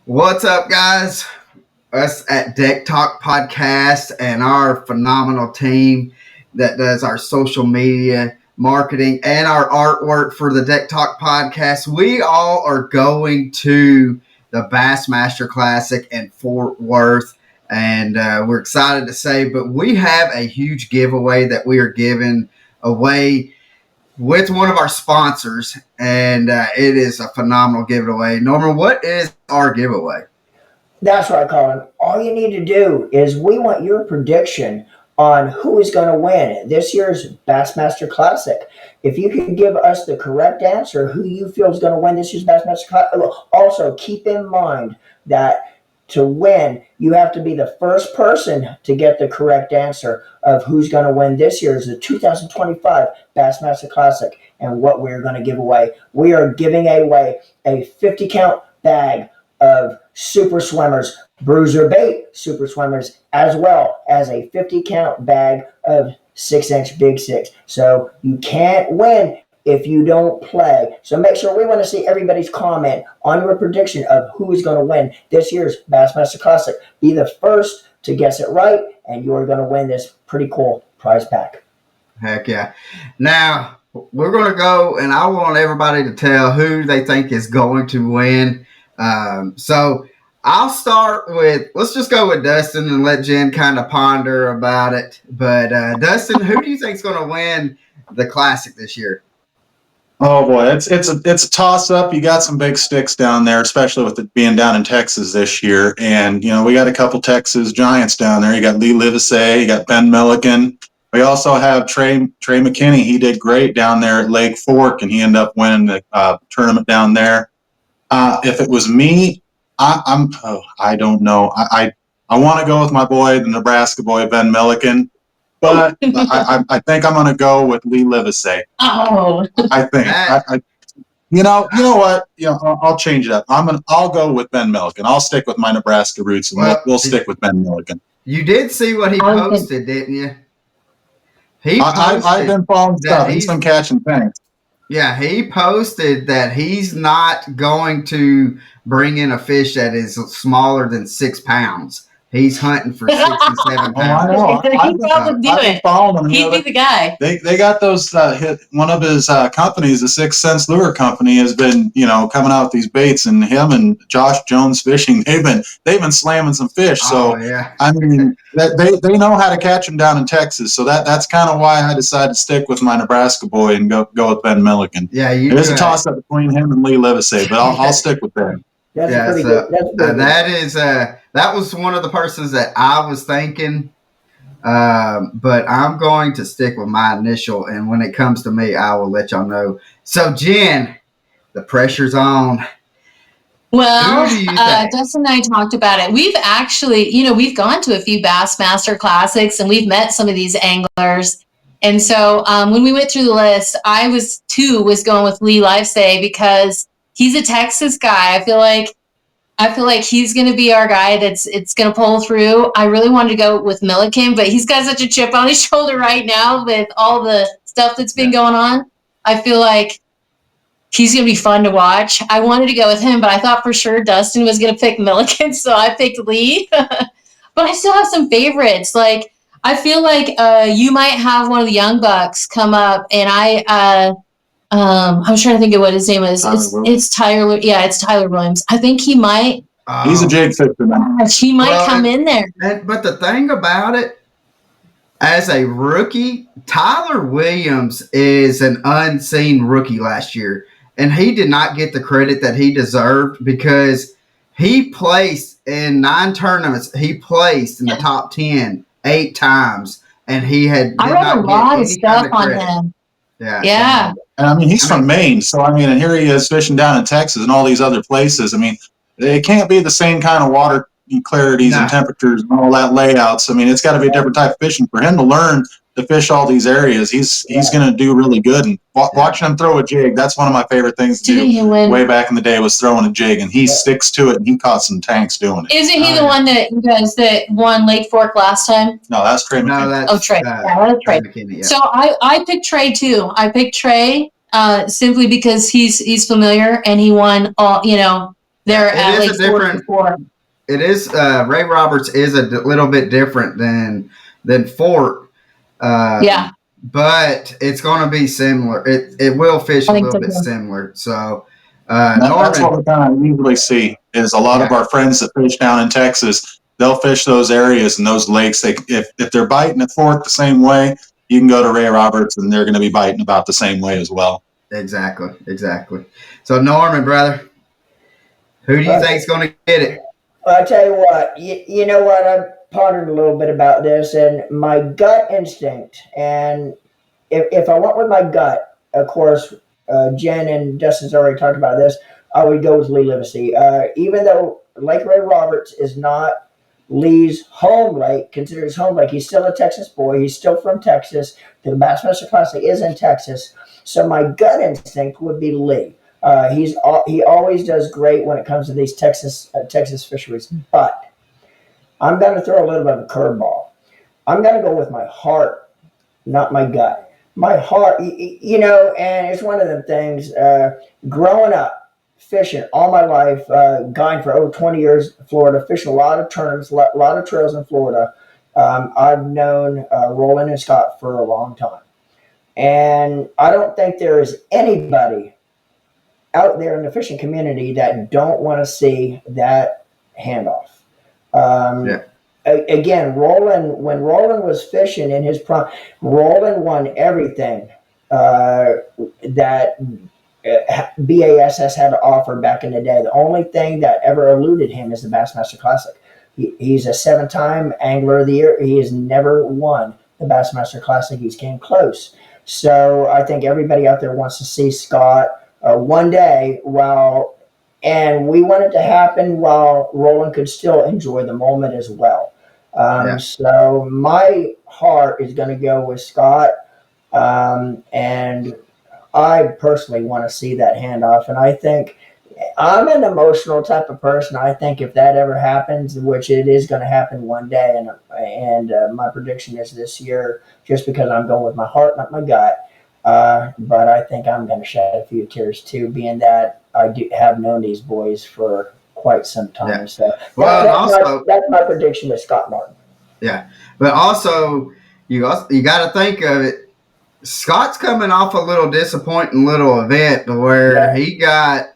What's up, guys? Us at Deck Talk Podcast and our phenomenal team that does our social media marketing and our artwork for the Deck Talk Podcast. We all are going to the Bassmaster Classic in Fort Worth, and we're excited to say, but we have a huge giveaway that we are giving away with one of our sponsors, and it is a phenomenal giveaway. Norman, what is our giveaway? That's right, Colin. All you need to do is we want your prediction on who is going to win this year's Bassmaster Classic. If you can give us the correct answer, who you feel is going to win this year's Bassmaster Classic. Also, keep in mind that to win, you have to be the first person to get the correct answer of who's going to win this year's the 2025 Bassmaster Classic and what we're going to give away. We are giving away a 50 count bag of super swimmers, bruiser bait super swimmers, as well as a 50 count bag of 6-inch big six. So you can't win if you don't play. So make sure we want to see everybody's comment on your prediction of who is going to win this year's Bassmaster Classic. Be the first to guess it right, and you're going to win this pretty cool prize pack. Heck yeah. Now, we're going to go, and I want everybody to tell who they think is going to win. So I'll start with, let's just go with Dustin and let Jen kind of ponder about it. But Dustin, who do you think is going to win the Classic this year? Oh boy, it's a toss up. You got some big sticks down there, especially with it being down in Texas this year. And we got a couple Texas giants down there. You got Lee Livesey, you got Ben Milliken. We also have Trey McKinney. He did great down there at Lake Fork, and he ended up winning the tournament down there. If it was me, I don't know. I want to go with my boy, the Nebraska boy, Ben Milliken. But I think I'm going to go with Lee Livesey. Oh, I think. You know what? I'll change it up. I'll go with Ben Milliken. I'll stick with my Nebraska roots, and we'll stick with Ben Milliken. You did see what he posted, didn't you? I've been following stuff. He's been catching things. Yeah, he posted that he's not going to bring in a fish that is smaller than 6 pounds. He's hunting for 6 and 7 pounds. I know. He'd probably do it. He'd be the guy. They got those. One of his companies, the 6 Cents Lure Company, has been coming out with these baits, and him and Josh Jones Fishing, they've been slamming some fish. So yeah. I mean, they know how to catch them down in Texas. So that's kind of why I decided to stick with my Nebraska boy and go with Ben Milliken. Yeah, there's a toss up between him and Lee Livesey, but I'll stick with Ben. That's good. That was one of the persons that I was thinking, but I'm going to stick with my initial, and when it comes to me, I will let y'all know. So, Jen, the pressure's on. Well, Dustin and I talked about it. We've actually, we've gone to a few Bassmaster Classics, and we've met some of these anglers. And so when we went through the list, I was going with Lee Livesey because he's a Texas guy. I feel like he's going to be our guy it's going to pull through. I really wanted to go with Milliken, but he's got such a chip on his shoulder right now with all the stuff that's been going on. I feel like he's going to be fun to watch. I wanted to go with him, but I thought for sure Dustin was going to pick Milliken, so I picked Lee. But I still have some favorites. Like, I feel like you might have one of the young bucks come up, and I'm trying to think of what his name is. It's Tyler. Yeah, it's Tyler Williams. I think he might. He's a jig fisher, man. He might come in there. But the thing about it, as a rookie, Tyler Williams is an unseen rookie last year, and he did not get the credit that he deserved because he placed in 9 tournaments. He placed in the top 10 8 times, and he had. I read a lot of stuff on him. Yeah. And I mean, he's from Maine, so I mean, and here he is fishing down in Texas and all these other places. I mean, it can't be the same kind of water clarities and temperatures and all that layouts. I mean, it's got to be a different type of fishing for him to learn to fish all these areas. He's going to do really good. And watching him throw a jig, that's one of my favorite things to do. Way back in the day was throwing a jig, and he sticks to it, and he caught some tanks doing it. Isn't he the one that won Lake Fork last time? No, that's Trey McKinney. No, Trey. That's Trey. McKinney, yeah. So I picked Trey too. I picked Trey simply because he's familiar and he won all. They're at like 44. It is Ray Roberts is a little bit different than Fort. Yeah. But it's going to be similar. It will fish a little bit similar. So, Norman, that's what we kind of usually see is a lot of our friends that fish down in Texas. They'll fish those areas and those lakes. If they're biting at Fort the same way, you can go to Ray Roberts and they're going to be biting about the same way as well. Exactly. So, Norman, brother, who do you think is going to get it? Well, I'll tell you what. You know what? I've pondered a little bit about this, and my gut instinct, and if I went with my gut, of course, Jen and Dustin's already talked about this, I would go with Lee Livesey. Even though Lake Ray Roberts is not Lee's home lake, considered his home lake, he's still a Texas boy. He's still from Texas. The Bassmaster Classic is in Texas. So my gut instinct would be Lee. He always does great when it comes to these Texas fisheries. But I'm going to throw a little bit of a curveball. I'm going to go with my heart, not my gut. My heart, you know, and it's one of them things. Growing up, fishing all my life, going for over 20 years in Florida, fishing a lot of tournaments, a lot of trails in Florida. I've known Roland and Scott for a long time. And I don't think there is anybody out there in the fishing community that don't want to see that handoff. Again, when Roland was fishing in his prime, Roland won everything that BASS had to offer back in the day. The only thing that ever eluded him is the Bassmaster Classic. He's a 7-time Angler of the Year. He has never won the Bassmaster Classic. He's came close. So I think everybody out there wants to see Scott one day and we want it to happen while Roland could still enjoy the moment as well. So my heart is going to go with Scott, and I personally want to see that handoff. And I think I'm an emotional type of person. I think if that ever happens, which it is going to happen one day, and my prediction is this year, just because I'm going with my heart, not my gut. But I think I'm going to shed a few tears too, being that I have known these boys for quite some time. Yeah. So that's my prediction with Scott Martin. Yeah, but also you got to think of it. Scott's coming off a little disappointing little event where he got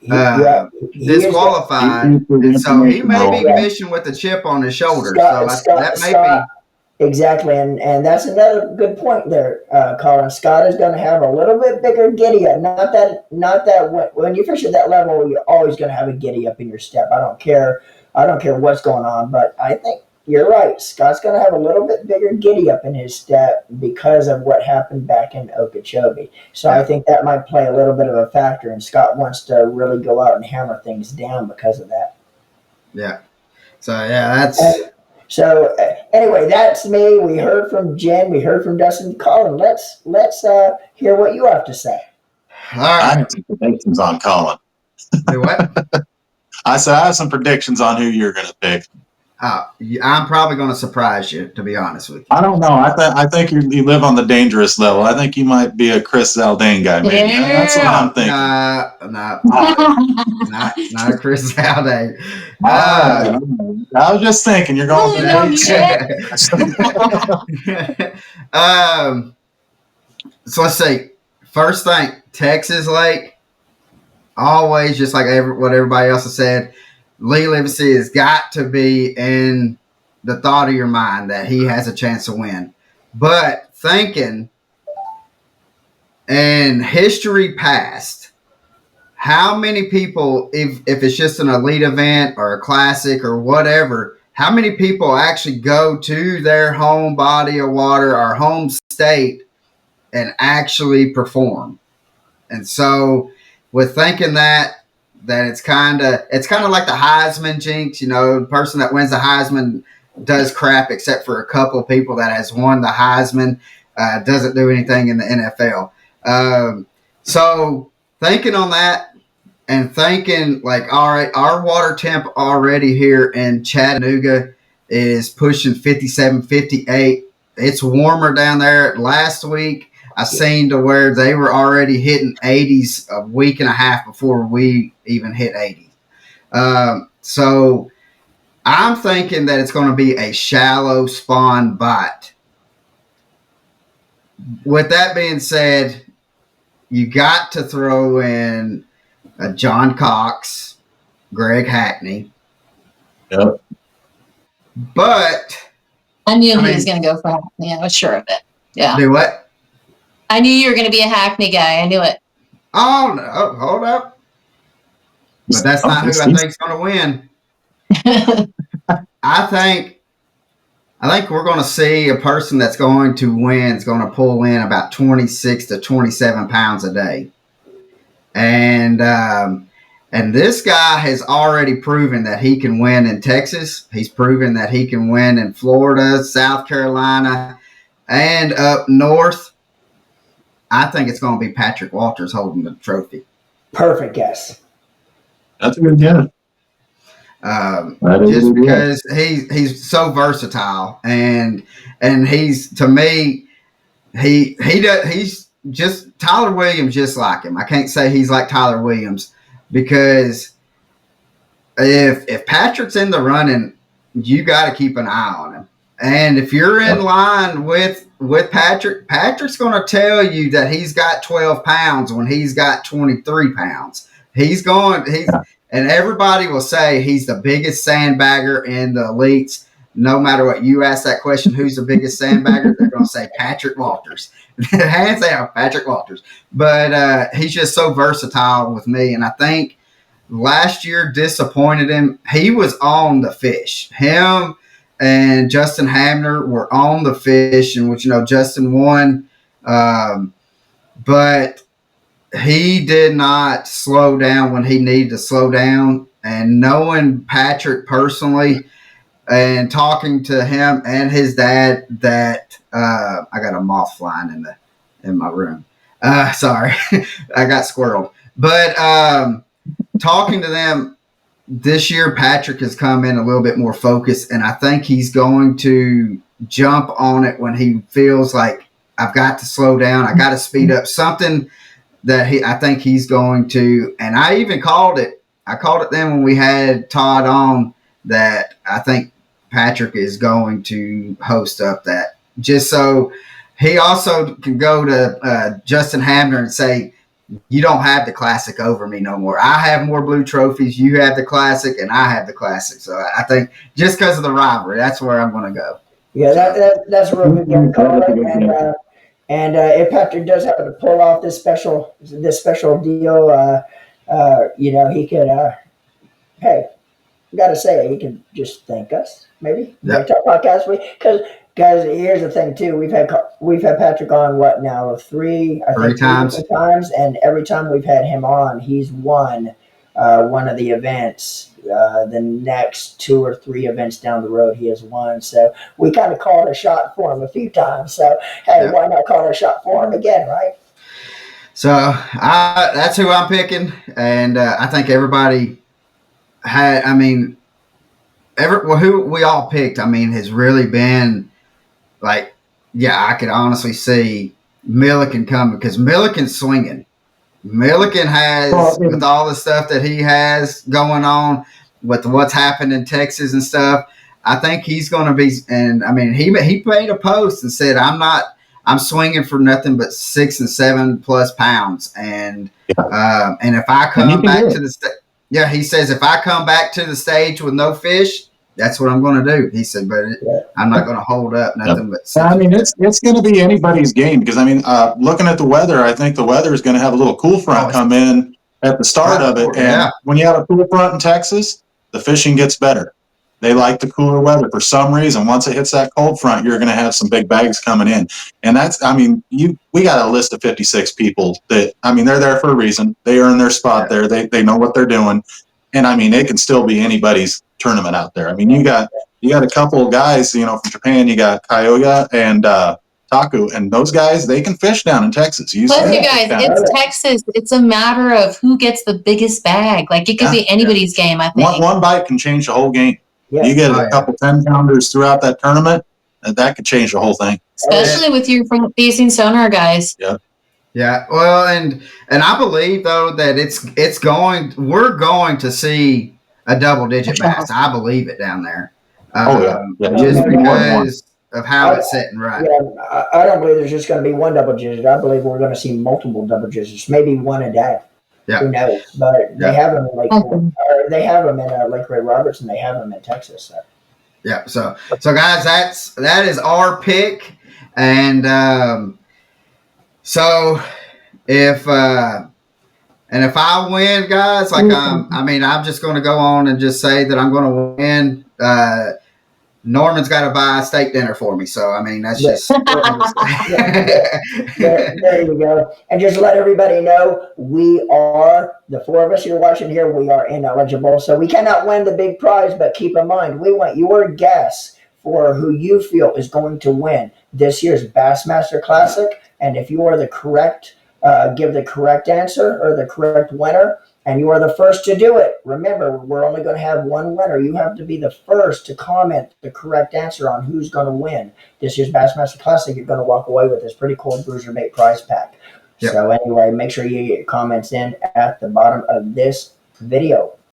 disqualified, and so he may be fishing with a chip on his shoulder. That may be. Exactly, and that's another good point there, Colin. Scott is going to have a little bit bigger giddy up. Not that when you fish at that level, you're always going to have a giddy up in your step. I don't care what's going on, but I think you're right. Scott's going to have a little bit bigger giddy up in his step because of what happened back in Okeechobee. So I think that might play a little bit of a factor, and Scott wants to really go out and hammer things down because of that. Yeah. So that's. So anyway, that's me. We heard from Jen. We heard from Dustin. Colin, let's hear what you have to say. All right. I have some predictions on Colin. Do what? I said I have some predictions on who you're going to pick. I'm probably going to surprise you, to be honest with you. I don't know. I think you live on the dangerous level. I think you might be a Chris Zaldane guy. Maybe. Yeah. That's what I'm thinking. Not a Chris Zaldane. I was just thinking you're going So let's see. First thing, Texas Lake. Always, just like what everybody else has said, Lee Livesey has got to be in the thought of your mind that he has a chance to win. But thinking in history past, how many people, if it's just an elite event or a classic or whatever, how many people actually go to their home body of water or home state and actually perform? And so with thinking that it's kind of like the Heisman jinx, the person that wins the Heisman does crap except for a couple of people that has won the Heisman, doesn't do anything in the NFL. So thinking on that and thinking like, all right, our water temp already here in Chattanooga is pushing 57, 58. It's warmer down there. Last week, I seen to where they were already hitting 80s a week and a half before we even hit 80. So I'm thinking that it's going to be a shallow spawn bite. With that being said, you got to throw in John Cox, Greg Hackney. Yep. But I knew he was going to go for Hackney. I was sure of it. Yeah. Do what? I knew you were going to be a Hackney guy. I knew it. Oh, no. Hold up. But that's not who I think's going to win. I think we're going to see a person that's going to win is going to pull in about 26 to 27 pounds a day. And this guy has already proven that he can win in Texas. He's proven that he can win in Florida, South Carolina, and up north. I think it's going to be Patrick Walters holding the trophy. Perfect guess. That's a good guess. Just because he's so versatile, and he's, to me, he's just Tyler Williams, just like him. I can't say he's like Tyler Williams, because if Patrick's in the running, you got to keep an eye on him. And if you're in line with Patrick, Patrick's going to tell you that he's got 12 pounds when he's got 23 pounds. And everybody will say he's the biggest sandbagger in the elites. No matter what you ask that question, who's the biggest sandbagger? They're going to say Patrick Walters. Hands down, Patrick Walters. But he's just so versatile with me. And I think last year disappointed him. He was on the fish. Him and Justin Hamner were on the fish, in which, Justin won. But he did not slow down when he needed to slow down. And knowing Patrick personally and talking to him and his dad, that I got a moth flying in my room. Sorry, I got squirreled. But talking to them this year, Patrick has come in a little bit more focused, and I think he's going to jump on it when he feels like I've got to slow down. I got to speed up something that I think he's going to. And I even called it. I called it then when we had Todd on, that I think Patrick is going to host up that, just so he also can go to Justin Hamner and say, you don't have the Classic over me no more. I have more blue trophies. You have the Classic, and I have the Classic. So I think just because of the rivalry, that's where I'm going to go. Yeah, that's a real good game call. And if Patrick does happen to pull off this special deal, he could. Hey, got to say, he can just thank us, maybe. Yep. Podcast, because guys, here's the thing too. We've had Patrick on what now? Three times, and every time we've had him on, he's won one of the events. The next 2 or 3 events down the road, he has won. So we kind of called a shot for him a few times. So hey, why not call a shot for him again, right? So that's who I'm picking, and I think everybody had. I mean, who we all picked, I mean, has really been like, I could honestly see Milliken coming, because Milliken's swinging. Milliken has, with all the stuff that he has going on with what's happened in Texas and stuff, I think he's going to be. And I mean, he made a post and said, I'm swinging for nothing but 6 and 7 plus pounds. And if I come back to the stage, he says, if I come back to the stage with no fish, that's what I'm going to do. He said, but I'm not going to hold up nothing but. I mean, it's going to be anybody's game, because I mean, looking at the weather, I think the weather is going to have a little cool front come in at the start of it. And when you have a cool front in Texas, the fishing gets better. They like the cooler weather for some reason. Once it hits that cold front, you're going to have some big bags coming in. And that's, I mean, we got a list of 56 people that, I mean, they're there for a reason. They earn their spot there. They know what they're doing. And I mean, it can still be anybody's tournament out there. I mean, you got a couple of guys, from Japan. You got Kyoga and Taku, and those guys, they can fish down in Texas. Plus, you guys, it's Texas. It's a matter of who gets the biggest bag. Like, it could be anybody's game, I think. One bite can change the whole game. Yeah. You get a couple 10-pounders throughout that tournament, and that could change the whole thing. Especially with your front-facing sonar guys. Yeah. Yeah, well, and I believe though that we're going to see a double-digit bass. I believe it down there. Just because of how it's sitting right. Yeah, I don't believe there's just going to be one double digit. I believe we're going to see multiple double digits, maybe one a day. Yeah. Who knows? But they have them in they have them in Lake Ray Roberts, and they have them in Texas. So. Yeah. So guys, that is our pick, and so if I win, guys, like I'm just going to go on and just say that I'm going to win. Norman's got to buy a steak dinner for me, so I mean that's just. There you go, and just let everybody know we are the four of us you're watching here. We are ineligible, so we cannot win the big prize. But keep in mind, we want your guess for who you feel is going to win this year's Bassmaster Classic, and if you are the correct. Give the correct answer or the correct winner, and you are the first to do it. Remember, we're only going to have one winner. You have to be the first to comment the correct answer on who's going to win this year's Bassmaster Classic. You're going to walk away with this pretty cool Bruiser Bait prize pack. Yep. So anyway, make sure you get your comments in at the bottom of this video.